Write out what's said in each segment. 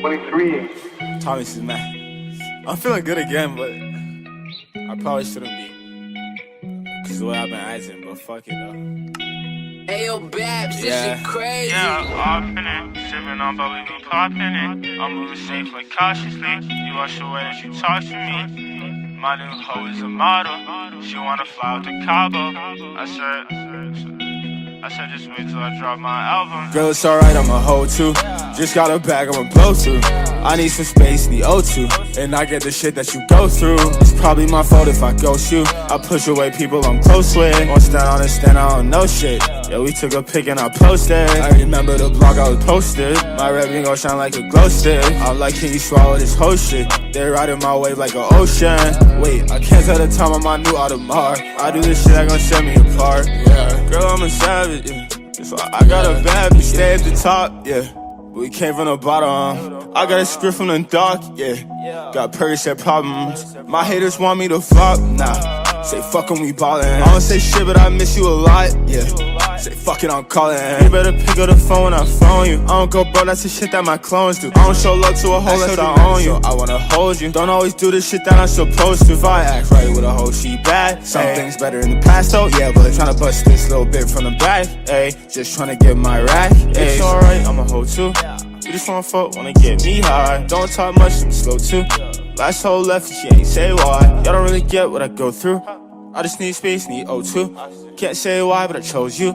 23. Thomas is mad. I'm feeling good again, but I probably shouldn't be. Cause the way I've been acting, but fuck it though. Ayo, Babs, this shit crazy. Yeah, I'm off in it, sipping on, but we be popping it. I'm moving safe, like cautiously. You watch the way that you talk to me. My new hoe is a model. She wanna fly out to Cabo. I said, just wait till I drop my album. Girl, it's alright, I'm a hoe too. Just got a bag, I'ma blow through. I need some space, need O2. And I get the shit that you go through. It's probably my fault if I ghost you. I push away people I'm close with. On stand on and stand, I don't know shit. Yeah, we took a pic and I posted. I remember the blog I was posted. My red ring gon' shine like a glow stick. I'm like, can you swallow this whole shit? They riding my wave like an ocean. Wait, I can't tell the time on my new Audemars. I do this shit that gon' set me apart. Yeah, girl, I'm a savage. Yeah. So I got a bad bitch, stay at the top. Yeah, we came from the bottom. I got a script from the dock. Yeah, got Percocet problems. My haters want me to flop. Nah. Say fuck 'em, we ballin'. I don't say shit, but I miss you a lot, yeah. Say fuck it, I'm callin'. You better pick up the phone when I phone you. I don't go bro, that's the shit that my clones do. I don't show love to a hoe unless I own you. I wanna hold you. Don't always do the shit that I'm supposed to. If I act right with a hoe, she bad. Some things better in the past though, yeah. But tryna bust this little bit from the back, ayy. Just tryna get my rack, ayy. It's alright, I'm a hoe too. You just wanna fuck, wanna get me high. Don't talk much, I'm slow too. Last hoe left and she ain't say why. Y'all don't really get what I go through. I just need space, need O2. Can't say why, but I chose you.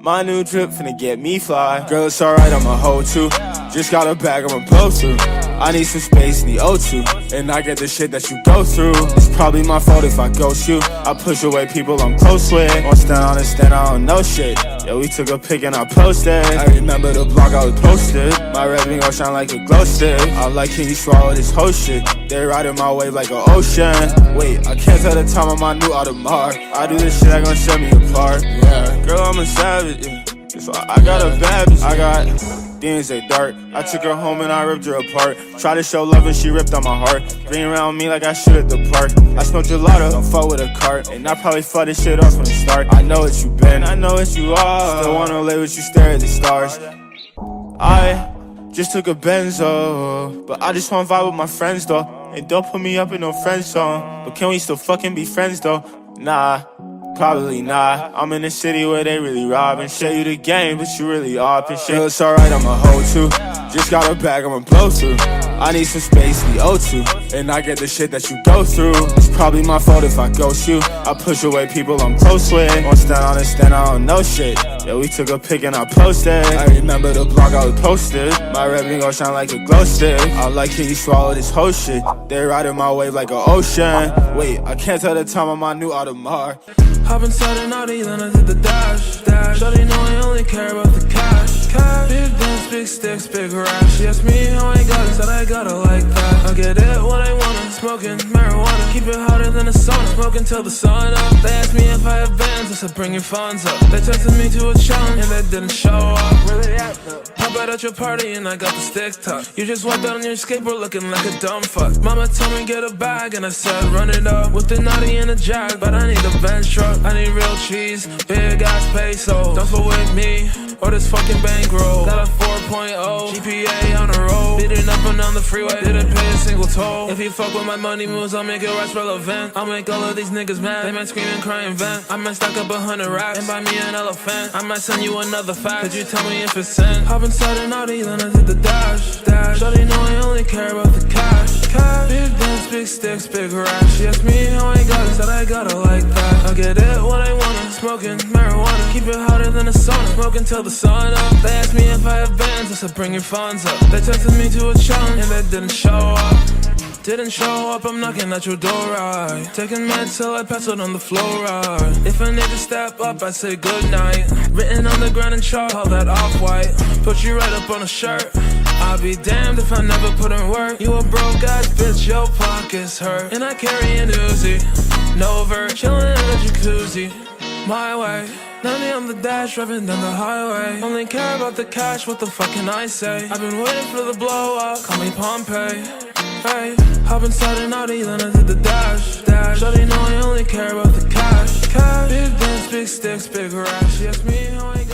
My new drip finna get me fly. Girl, it's alright, I'm a hoe too. Just got a bag, I'ma blow through. I need some space, need O2. And I get the shit that you go through. It's probably my fault if I ghost you. I push away people I'm close with. On stand on and stand, I don't know shit. Yeah, we took a pic and I posted. I remember the blog I was posted. My red ring gon' shine like a glow stick. I'm like, can you swallow this whole shit? They riding my wave like an ocean. Wait, I can't tell the time on my new Audemars. I do this shit that gon' set me apart. Yeah, girl, I'm a savage. Yeah. So I got a bad bitch. I got DNZ dark. I took her home and I ripped her apart. Tried to show love and she ripped on my heart. Green around me like I should at the park. I smoke gelato, don't fuck with a cart. And I probably fuck this shit up from the start. I know what you been, I know what you are. Still wanna lay with you, stare at the stars. I just took a benzo, but I just wanna vibe with my friends though. And don't put me up in no friend zone. But can we still fucking be friends though? Nah, probably not. I'm in a city where they really rob and show you the game, but you really up and shit. It's alright, I'm a hoe too. Just got a bag, I'ma blow through. I need some space, need O2. And I get the shit that you go through. It's probably my fault if I ghost you. I push away people I'm close with. On stand on and stand, I don't know shit. Yeah, we took a pic and I posted. I remember the blog I was posted. My red ring gon' shine like a glow stick. I'm like, can you swallow this whole shit? They riding my wave like an ocean. Wait, I can't tell the time on my new Audemars. Hop inside an Audi, then I did the dash. Shawty know I only care about the cash. Big guns, big sticks, big rash. She asked me how I got it, said I got it like that. I get it when I want it, smoking marijuana. Keep it hotter than the sauna, smoking till the sun up. They asked me if I have bands, I said bring your funds up. They texted me to a challenge and they didn't show up. Where they at though? Pop out at your party and I got the stick tucked. You just walked out on your skateboard looking like a dumb fuck. Mama told me get a bag and I said run it up. With the naughty and a jag, but I need a Benz truck. I need real cheese, big ass peso. Don't fuck with me or this fucking bankroll. Got a 4.0 GPA on the road. Beating up and down the freeway, didn't pay a single toll. If you fuck with my money moves, I'll make it rest relevant. I'll make all of these niggas mad. They might scream and cry and vent. I might stack up 100 racks and buy me an elephant. I might send you another fact. Could you tell me if it's sent? Hop inside an Audi, then I did the dash. Shawty know I only care about the cash. Big guns, big sticks, big rash. She asked me how I got it, said I got it like that. I get it when I want it, smoking marijuana. Keep it hotter than the sauna, smoking till the sun up. They asked me if I have bands, I said bring your funds up. They texted me to a challenge and they didn't show up. Didn't show up, I'm knocking at your door, right? Taking meds till I pass out on the floor, right? If I need to step up, I say goodnight. Written on the ground in chalk, all that off-white. Put you right up on a shirt. I'll be damned if I never put in work. You a broke ass bitch, your pockets hurt. And I carry an Uzi, no vert, chillin' in the jacuzzi. My way, 90 on the dash, driving down the highway. Only care about the cash, what the fuck can I say? I've been waiting for the blow up, call me Pompeii. Hey, hop inside an Audi, then I did the dash. Shawty know I only care about the cash. Big guns, big sticks, big rash. She asked me how I